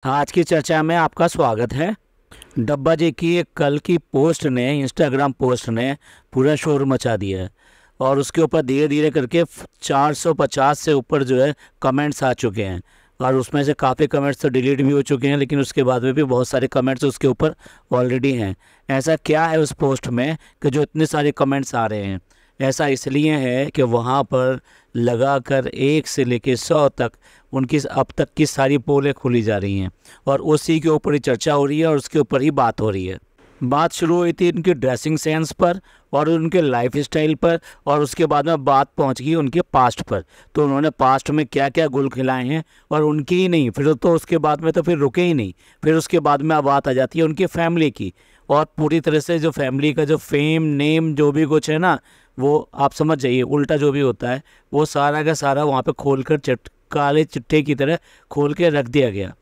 आज की चर्चा में आपका स्वागत है। डब्बा जी की एक कल की पोस्ट ने, इंस्टाग्राम पोस्ट ने पूरा शोर मचा दिया है और उसके ऊपर धीरे धीरे करके 450 से ऊपर जो है कमेंट्स आ चुके हैं और उसमें से काफ़ी कमेंट्स तो डिलीट भी हो चुके हैं, लेकिन उसके बाद में भी बहुत सारे कमेंट्स उसके ऊपर ऑलरेडी हैं। ऐसा क्या है उस पोस्ट में कि जो इतने सारे कमेंट्स आ रहे हैं? ऐसा इसलिए है कि वहाँ पर लगाकर 1 से लेकर 100 तक उनकी अब तक की सारी पोलें खोली जा रही हैं और उसी के ऊपर ही चर्चा हो रही है और उसके ऊपर ही बात हो रही है। बात शुरू हुई थी उनकी ड्रेसिंग सेंस पर और उनके लाइफ स्टाइल पर, और उसके बाद में बात पहुंच गई उनके पास्ट पर। तो उन्होंने पास्ट में क्या क्या गुल खिलाए हैं, और उनकी ही नहीं, फिर तो उसके बाद में तो फिर रुके ही नहीं, फिर उसके बाद में अब बात आ जाती है उनकी फैमिली की। और पूरी तरह से जो फैमिली का जो फेम नेम जो भी कुछ है ना, वो आप समझ जाइए उल्टा जो भी होता है वो सारा का सारा वहाँ पे खोल कर काले चिट्ठे की तरह खोल के रख दिया गया।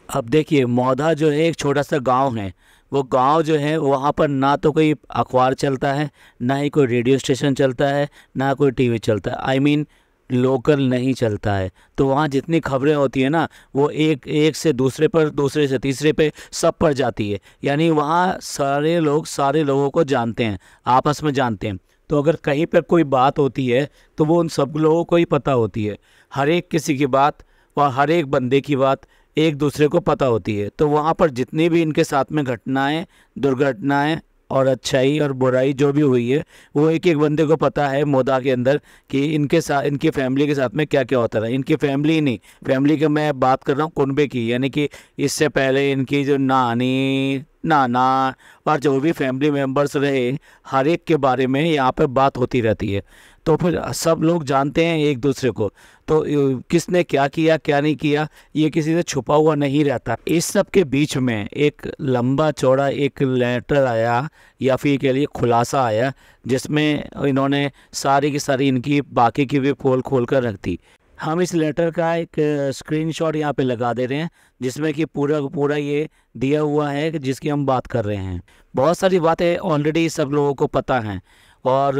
अब देखिए, मौधा जो है एक छोटा सा गांव है। वो गांव जो है वहाँ पर ना तो कोई अखबार चलता है, ना ही कोई रेडियो स्टेशन चलता है, ना कोई टीवी चलता है। आई मीन लोकल नहीं चलता है। तो वहाँ जितनी खबरें होती है ना, वो एक एक से दूसरे पर, दूसरे से तीसरे पे, सब पर जाती है। यानी वहाँ सारे लोग सारे लोगों को जानते हैं, आपस में जानते हैं। तो अगर कहीं पर कोई बात होती है तो वो उन सब लोगों को ही पता होती है। हर एक किसी की बात और हर एक बंदे की बात एक दूसरे को पता होती है। तो वहाँ पर जितनी भी इनके साथ में घटनाएं, दुर्घटनाएं और अच्छाई और बुराई जो भी हुई है, वो एक एक बंदे को पता है मोदा के अंदर कि इनके साथ, इनकी फैमिली के साथ में क्या क्या होता रहा। इनकी फैमिली ही नहीं, फैमिली की मैं बात कर रहा हूँ कुनबे की, यानी कि इससे पहले इनकी जो नानी, नाना और जो भी फैमिली मेम्बर्स रहे, हर एक के बारे में यहाँ पर बात होती रहती है। तो फिर सब लोग जानते हैं एक दूसरे को। तो किसने क्या किया क्या नहीं किया, ये किसी से छुपा हुआ नहीं रहता। इस सब के बीच में एक लंबा चौड़ा एक लेटर आया, या फिर कह लिए खुलासा आया, जिसमें इन्होंने सारी की सारी इनकी बाकी की भी पोल खोल कर रख दी। हम इस लेटर का एक स्क्रीनशॉट यहाँ पे लगा दे रहे हैं, जिसमें कि पूरा पूरा ये दिया हुआ है कि जिसकी हम बात कर रहे हैं। बहुत सारी बातें ऑलरेडी सब लोगों को पता हैं, और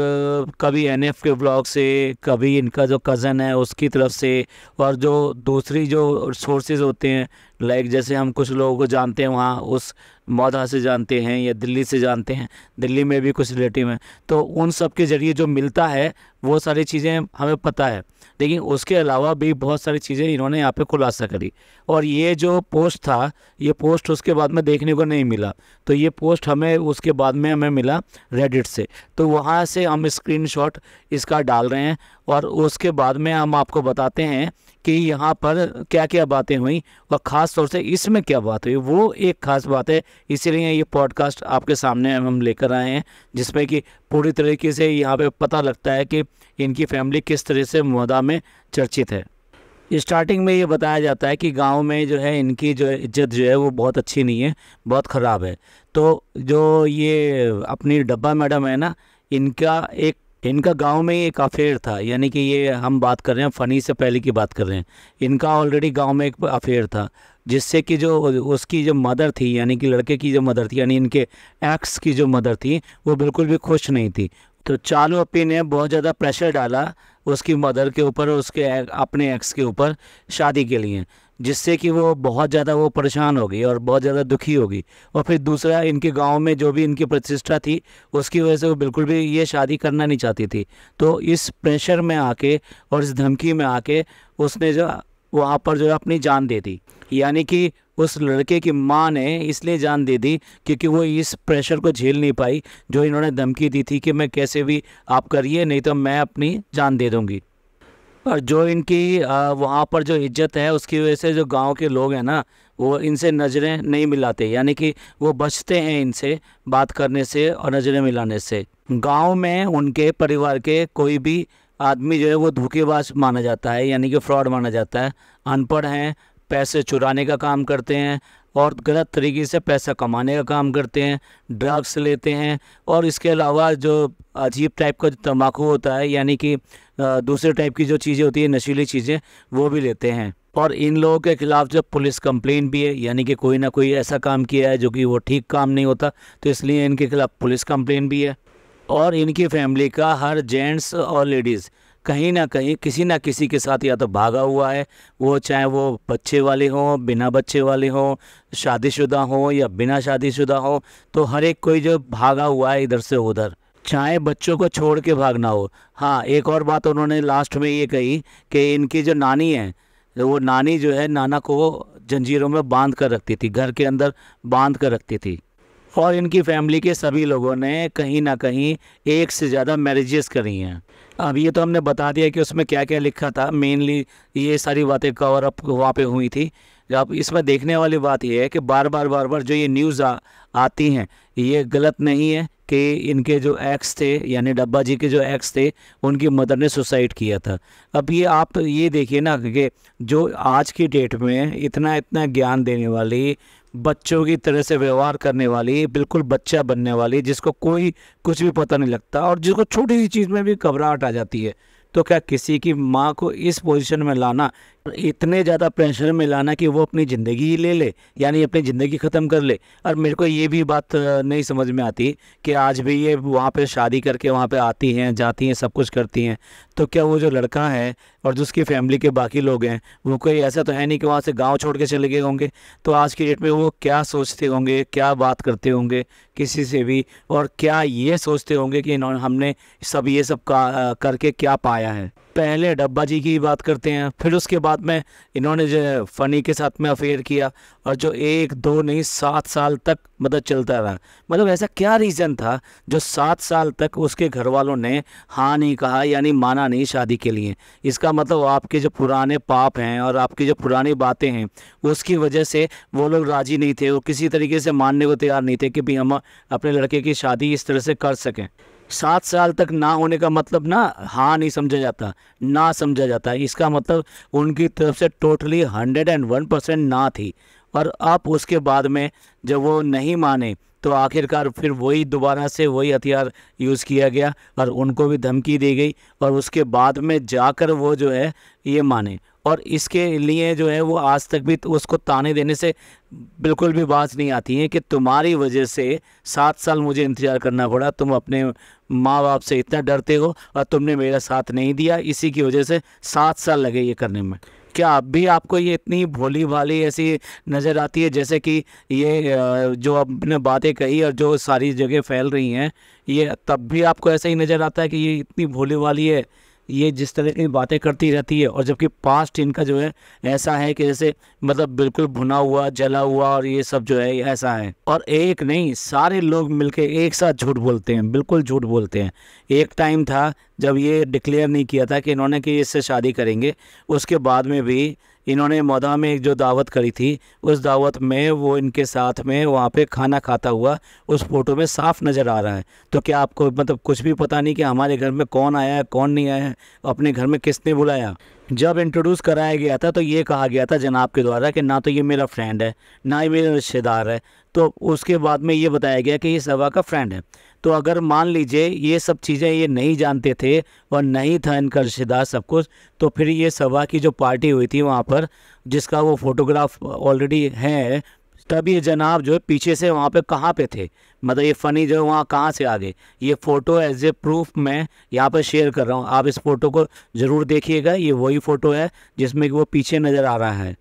कभी एनएफ के ब्लॉग से, कभी इनका जो कज़न है उसकी तरफ से, और जो दूसरी जो सोर्सेज होते हैं, लाइक जैसे हम कुछ लोगों को जानते हैं वहाँ उस मौधा से जानते हैं या दिल्ली से जानते हैं, दिल्ली में भी कुछ रिलेटिव हैं। तो उन सब के ज़रिए जो मिलता है वो सारी चीज़ें हमें पता है। लेकिन उसके अलावा भी बहुत सारी चीज़ें इन्होंने यहाँ पे खुलासा करी। और ये जो पोस्ट था, ये पोस्ट उसके बाद में देखने को नहीं मिला। तो ये पोस्ट हमें उसके बाद में हमें मिला रेडिट से। तो वहाँ से हम स्क्रीनशॉट इसका डाल रहे हैं और उसके बाद में हम आपको बताते हैं कि यहाँ पर क्या क्या बातें हुई, और ख़ास तौर से इसमें क्या बात हुई। वो एक ख़ास बात है, इसीलिए ये पॉडकास्ट आपके सामने हम लेकर आए हैं, जिसमें कि पूरी तरीके से यहाँ पे पता लगता है कि इनकी फैमिली किस तरह से मौदा में चर्चित है। स्टार्टिंग में ये बताया जाता है कि गांव में जो है इनकी जो इज्जत जो है वो बहुत अच्छी नहीं है, बहुत ख़राब है। तो जो ये अपनी डब्बा मैडम है ना, इनका गांव में एक अफेयर था। यानी कि ये हम बात कर रहे हैं फ़नी से पहले की बात कर रहे हैं। इनका ऑलरेडी गांव में एक अफेयर था, जिससे कि जो उसकी जो मदर थी, यानी कि लड़के की जो मदर थी, यानी इनके एक्स की जो मदर थी, वो बिल्कुल भी खुश नहीं थी। तो चालू अपी ने बहुत ज़्यादा प्रेशर डाला उसकी मदर के ऊपर और उसके अपने एक्स के ऊपर शादी के लिए, जिससे कि वो बहुत ज़्यादा वो परेशान हो गई और बहुत ज़्यादा दुखी हो गई। और फिर दूसरा, इनके गांव में जो भी इनकी प्रतिष्ठा थी उसकी वजह से वो बिल्कुल भी ये शादी करना नहीं चाहती थी। तो इस प्रेशर में आके और इस धमकी में आके उसने जो वहाँ पर जो है अपनी जान दे दी। यानी कि उस लड़के की माँ ने इसलिए जान दे दी क्योंकि वो इस प्रेशर को झेल नहीं पाई, जो इन्होंने धमकी दी थी कि मैं कैसे भी आप करिए, नहीं तो मैं अपनी जान दे दूँगी। और जो इनकी वहाँ पर जो इज्जत है, उसकी वजह से जो गांव के लोग हैं ना, वो इनसे नज़रें नहीं मिलाते। यानी कि वो बचते हैं इनसे बात करने से और नज़रें मिलाने से। गांव में उनके परिवार के कोई भी आदमी जो है वो धोखेबाज माना जाता है, यानी कि फ्रॉड माना जाता है। अनपढ़ हैं, पैसे चुराने का काम करते हैं और गलत तरीके से पैसा कमाने का काम करते हैं, ड्रग्स लेते हैं, और इसके अलावा जो अजीब टाइप का तम्बाकू होता है, यानी कि दूसरे टाइप की जो चीज़ें होती है, नशीली चीज़ें, वो भी लेते हैं। और इन लोगों के खिलाफ जब पुलिस कंप्लेन भी है, यानी कि कोई ना कोई ऐसा काम किया है जो कि वो ठीक काम नहीं होता, तो इसलिए इनके खिलाफ पुलिस कंप्लेन भी है। और इनकी फैमिली का हर जेंट्स और लेडीज़ कहीं ना कहीं किसी ना किसी के साथ या तो भागा हुआ है, वो चाहे वो बच्चे वाले हों, बिना बच्चे वाले हों, शादीशुदा हों या बिना शादीशुदा हों, तो हर एक कोई जो भागा हुआ है इधर से उधर, चाहे बच्चों को छोड़ के भागना हो। हाँ, एक और बात उन्होंने लास्ट में ये कही कि इनकी जो नानी है, वो नानी जो है नाना को जंजीरों में बांध कर रखती थी, घर के अंदर बांध कर रखती थी। और इनकी फैमिली के सभी लोगों ने कहीं ना कहीं एक से ज़्यादा मैरिजेस करी हैं। अब ये तो हमने बता दिया कि उसमें क्या क्या लिखा था, मेनली ये सारी बातें कवर अप वहाँ पे हुई थी। अब इसमें देखने वाली बात ये है कि बार बार जो ये न्यूज़ आती हैं, ये गलत नहीं है कि इनके जो एक्स थे, यानी डब्बा जी के जो एक्स थे, उनकी मदर ने सुसाइड किया था। अब ये आप ये देखिए ना कि जो आज की डेट में इतना इतना ज्ञान देने वाली, बच्चों की तरह से व्यवहार करने वाली, बिल्कुल बच्चा बनने वाली, जिसको कोई कुछ भी पता नहीं लगता और जिसको छोटी सी चीज़ में भी घबराहट आ जाती है, तो क्या किसी की माँ को इस पोजीशन में लाना, इतने ज़्यादा प्रेशर में लाना कि वो अपनी ज़िंदगी ही ले ले, यानी अपनी ज़िंदगी ख़त्म कर ले। और मेरे को ये भी बात नहीं समझ में आती कि आज भी ये वहाँ पे शादी करके वहाँ पे आती हैं, जाती हैं, सब कुछ करती हैं, तो क्या वो जो लड़का है और जो उसकी फैमिली के बाकी लोग हैं, वो कोई ऐसा तो है नहीं कि वहाँ से गाँव छोड़ के चले गए होंगे। तो आज की डेट में वो क्या सोचते होंगे, क्या बात करते होंगे किसी से भी, और क्या ये सोचते होंगे कि हमने सब ये सब करके क्या पाया है। पहले डब्बा जी की बात करते हैं, फिर उसके बाद में इन्होंने जो फ़नी के साथ में अफेयर किया, और जो 1-2 नहीं 7 साल तक मतलब चलता रहा। मतलब ऐसा क्या रीज़न था जो 7 साल तक उसके घर वालों ने हाँ नहीं कहा, यानी माना नहीं शादी के लिए। इसका मतलब आपके जो पुराने पाप हैं और आपकी जो पुरानी बातें हैं, उसकी वजह से वो लोग राज़ी नहीं थे, वो किसी तरीके से मानने को तैयार नहीं थे कि भाई हम अपने लड़के की शादी इस तरह से कर सकें। 7 साल तक ना होने का मतलब ना हाँ नहीं समझा जाता, ना समझा जाता है। इसका मतलब उनकी तरफ से टोटली 101% ना थी। और अब उसके बाद में जब वो नहीं माने, तो आखिरकार फिर वही दोबारा से वही हथियार यूज़ किया गया और उनको भी धमकी दी गई, और उसके बाद में जाकर वो जो है ये माने। और इसके लिए जो है वो आज तक भी उसको ताने देने से बिल्कुल भी बात नहीं आती है कि तुम्हारी वजह से 7 साल मुझे इंतज़ार करना पड़ा, तुम अपने माँ बाप से इतना डरते हो और तुमने मेरा साथ नहीं दिया, इसी की वजह से 7 साल लगे ये करने में। क्या अब भी आपको ये इतनी भोली भाली ऐसी नज़र आती है जैसे कि ये जो आपने बातें कही और जो सारी जगह फैल रही हैं, ये तब भी आपको ऐसा ही नज़र आता है कि ये इतनी भोली भाली है, ये जिस तरह की बातें करती रहती है, और जबकि पास्ट इनका जो है ऐसा है कि जैसे मतलब बिल्कुल भुना हुआ, जला हुआ, और ये सब जो है ऐसा है। और एक नहीं, सारे लोग मिलके एक साथ झूठ बोलते हैं, बिल्कुल झूठ बोलते हैं। एक टाइम था जब ये डिक्लेयर नहीं किया था कि इन्होंने कि इससे शादी करेंगे, उसके बाद में भी इन्होंने मौदा में एक जो दावत करी थी, उस दावत में वो इनके साथ में वहाँ पे खाना खाता हुआ उस फोटो में साफ नज़र आ रहा है। तो क्या आपको मतलब कुछ भी पता नहीं कि हमारे घर में कौन आया है, कौन नहीं आया है, अपने घर में किसने बुलाया? जब इंट्रोड्यूस कराया गया था तो ये कहा गया था जनाब के द्वारा कि ना तो ये मेरा फ्रेंड है, ना ही मेरा रिश्तेदार है। तो उसके बाद में ये बताया गया कि ये सवा का फ्रेंड है। तो अगर मान लीजिए ये सब चीज़ें ये नहीं जानते थे और नहीं था इनका रिश्तेदार सब कुछ, तो फिर ये सवा की जो पार्टी हुई थी वहाँ पर, जिसका वो फोटोग्राफ ऑलरेडी है, तब ये जनाब जो है पीछे से वहाँ पे कहाँ पे थे, मतलब ये फ़नी जो वहाँ कहाँ से आ गए। ये फ़ोटो एज ए प्रूफ मैं यहाँ पर शेयर कर रहा हूँ, आप इस फ़ोटो को ज़रूर देखिएगा। ये वही फ़ोटो है जिसमें वो पीछे नज़र आ रहा है।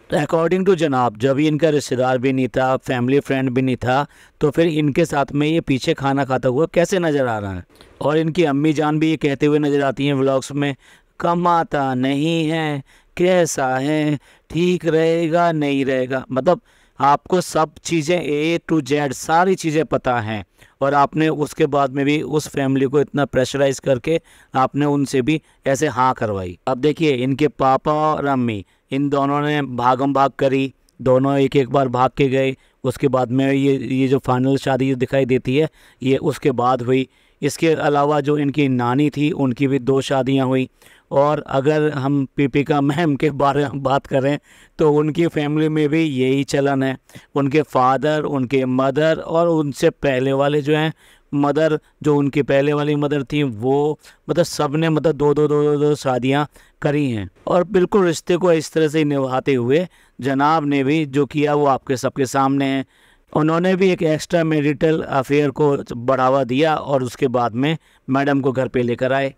तो अकॉर्डिंग टू जनाब, जब इनका रिश्तेदार भी नहीं था, फैमिली फ्रेंड भी नहीं था, तो फिर इनके साथ में ये पीछे खाना खाता हुआ कैसे नज़र आ रहा है? और इनकी अम्मी जान भी ये कहते हुए नज़र आती हैं व्लॉग्स में, कमाता नहीं है, कैसा है, ठीक रहेगा नहीं रहेगा। मतलब आपको सब चीज़ें A to Z सारी चीज़ें पता हैं, और आपने उसके बाद में भी उस फैमिली को इतना प्रेशराइज़ करके आपने उनसे भी ऐसे हाँ करवाई। अब देखिए, इनके पापा और अम्मी इन दोनों ने भागम भाग करी, दोनों एक एक बार भाग के गए। उसके बाद में ये जो फाइनल शादी दिखाई देती है, ये उसके बाद हुई। इसके अलावा जो इनकी नानी थी, उनकी भी 2 शादियां हुई। और अगर हम पीपिका मैम के बारे में बात करें तो उनकी फैमिली में भी यही चलन है। उनके फादर, उनके मदर और उनसे पहले वाले जो हैं मदर, जो उनकी पहले वाली मदर थी, वो मतलब सब ने मतलब दो शादियां करी हैं। और बिल्कुल रिश्ते को इस तरह से निभाते हुए जनाब ने भी जो किया वो आपके सबके सामने है। उन्होंने भी एक एक्स्ट्रा मैरिटल अफेयर को बढ़ावा दिया और उसके बाद में मैडम को घर पे लेकर आए।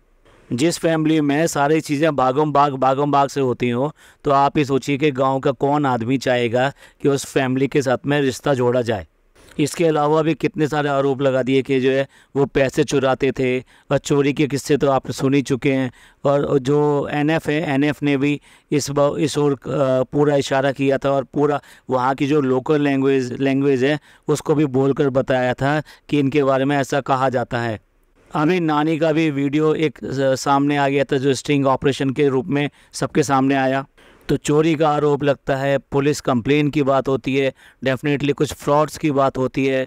जिस फैमिली में सारी चीज़ें भागम भाग से होती हो, तो आप ही सोचिए कि गांव का कौन आदमी चाहेगा कि उस फैमिली के साथ में रिश्ता जोड़ा जाए। इसके अलावा भी कितने सारे आरोप लगा दिए कि जो है वो पैसे चुराते थे, और चोरी के किस्से तो आप सुन ही चुके हैं। और जो एनएफ है, एनएफ ने भी इस ओर पूरा इशारा किया था, और पूरा वहाँ की जो लोकल लैंग्वेज है उसको भी बोलकर बताया था कि इनके बारे में ऐसा कहा जाता है। अभी नानी का भी वीडियो एक सामने आ गया था, जो स्टिंग ऑपरेशन के रूप में सबके सामने आया। तो चोरी का आरोप लगता है, पुलिस कंप्लेन की बात होती है, डेफिनेटली कुछ फ्रॉड्स की बात होती है,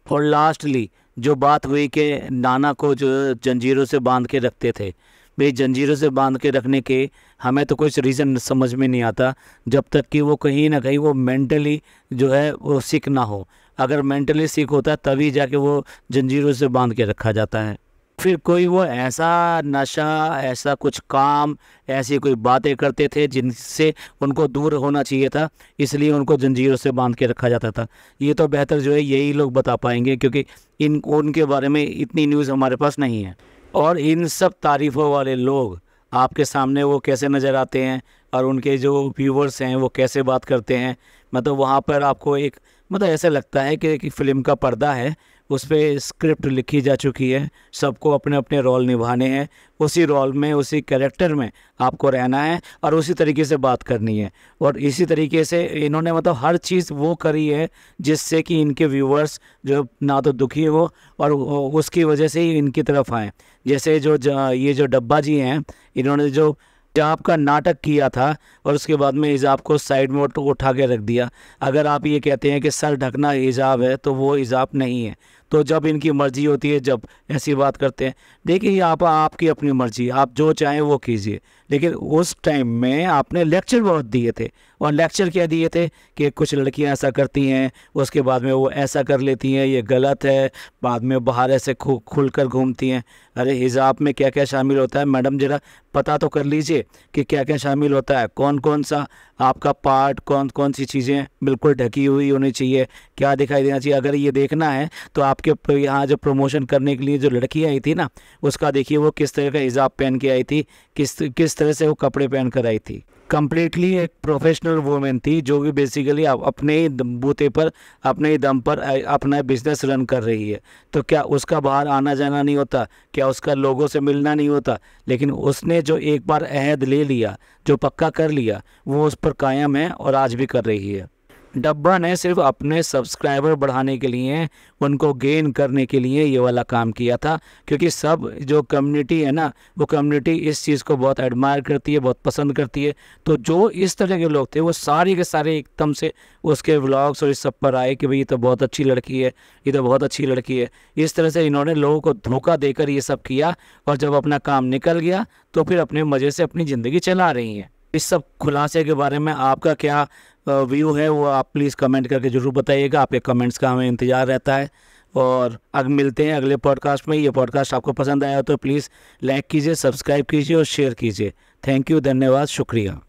और लास्टली जो बात हुई कि नाना को जो जंजीरों से बांध के रखते थे। भाई जंजीरों से बांध के रखने के हमें तो कुछ रीज़न समझ में नहीं आता, जब तक कि वो कहीं ना कहीं वो मेंटली जो है वो सिक ना हो। अगर मेंटली सिक होता है तभी जाके वो जंजीरों से बांध के रखा जाता है। फिर कोई वो ऐसा नशा, ऐसा कुछ काम, ऐसी कोई बातें करते थे जिनसे उनको दूर होना चाहिए था, इसलिए उनको जंजीरों से बांध के रखा जाता था। ये तो बेहतर जो है यही लोग बता पाएंगे, क्योंकि उनके बारे में इतनी न्यूज़ हमारे पास नहीं है। और इन सब तारीफ़ों वाले लोग आपके सामने वो कैसे नज़र आते हैं, और उनके जो व्यूवर्स हैं वो कैसे बात करते हैं, मतलब वहाँ पर आपको एक मतलब ऐसा लगता है कि फिल्म का पर्दा है, उस पर स्क्रिप्ट लिखी जा चुकी है, सबको अपने अपने रोल निभाने हैं, उसी रोल में उसी कैरेक्टर में आपको रहना है और उसी तरीके से बात करनी है। और इसी तरीके से इन्होंने मतलब हर चीज़ वो करी है जिससे कि इनके व्यूवर्स जो ना तो दुखी हो और उसकी वजह से ही इनकी तरफ आए। जैसे ये जो डब्बा जी हैं, इन्होंने जो हिजाब का नाटक किया था और उसके बाद में हिजाब को साइड में उठा के रख दिया। अगर आप ये कहते हैं कि सर ढकना हिजाब है, तो वो हिजाब नहीं है। तो जब इनकी मर्ज़ी होती है, जब ऐसी बात करते हैं, देखिए आपकी अपनी मर्ज़ी, आप जो चाहें वो कीजिए। लेकिन उस टाइम में आपने लेक्चर बहुत दिए थे, और लेक्चर क्या दिए थे कि कुछ लड़कियां ऐसा करती हैं, उसके बाद में वो ऐसा कर लेती हैं, ये गलत है, बाद में बाहर ऐसे खुलकर घूमती हैं। अरे हिजाब में क्या क्या शामिल होता है मैडम, ज़रा पता तो कर लीजिए कि क्या क्या शामिल होता है, कौन कौन सा आपका पार्ट, कौन कौन सी चीज़ें बिल्कुल ढकी हुई होनी चाहिए, क्या दिखाई देना चाहिए। अगर ये देखना है तो आपके यहाँ जो प्रमोशन करने के लिए जो लड़की आई थी ना, उसका देखिए वो किस तरह का हिजाब पहन के आई थी, किस तरह से वो कपड़े पहन कर आई थी। कम्प्लीटली एक प्रोफेशनल वूमेन थी, जो भी बेसिकली अपने ही बूते पर, अपने ही दम पर अपना बिजनेस रन कर रही है। तो क्या उसका बाहर आना जाना नहीं होता, क्या उसका लोगों से मिलना नहीं होता? लेकिन उसने जो एक बार अहद ले लिया, जो पक्का कर लिया, वो उस पर कायम है और आज भी कर रही है। डब्बा ने सिर्फ अपने सब्सक्राइबर बढ़ाने के लिए, उनको गेन करने के लिए ये वाला काम किया था, क्योंकि सब जो कम्युनिटी है ना, वो कम्युनिटी इस चीज़ को बहुत एडमायर करती है, बहुत पसंद करती है। तो जो इस तरह के लोग थे वो सारे के सारे एकदम से उसके व्लॉग्स और इस सब पर आए कि भाई ये तो बहुत अच्छी लड़की है, ये तो बहुत अच्छी लड़की है। इस तरह से इन्होंने लोगों को धोखा देकर ये सब किया, और जब अपना काम निकल गया तो फिर अपने मज़े से अपनी ज़िंदगी चला रही हैं। इस सब खुलासे के बारे में आपका क्या व्यू है, वो आप प्लीज़ कमेंट करके ज़रूर बताइएगा। आपके कमेंट्स का हमें इंतज़ार रहता है। और अब मिलते हैं अगले पॉडकास्ट में। ये पॉडकास्ट आपको पसंद आया तो प्लीज़ लाइक कीजिए, सब्सक्राइब कीजिए और शेयर कीजिए। थैंक यू, धन्यवाद, शुक्रिया।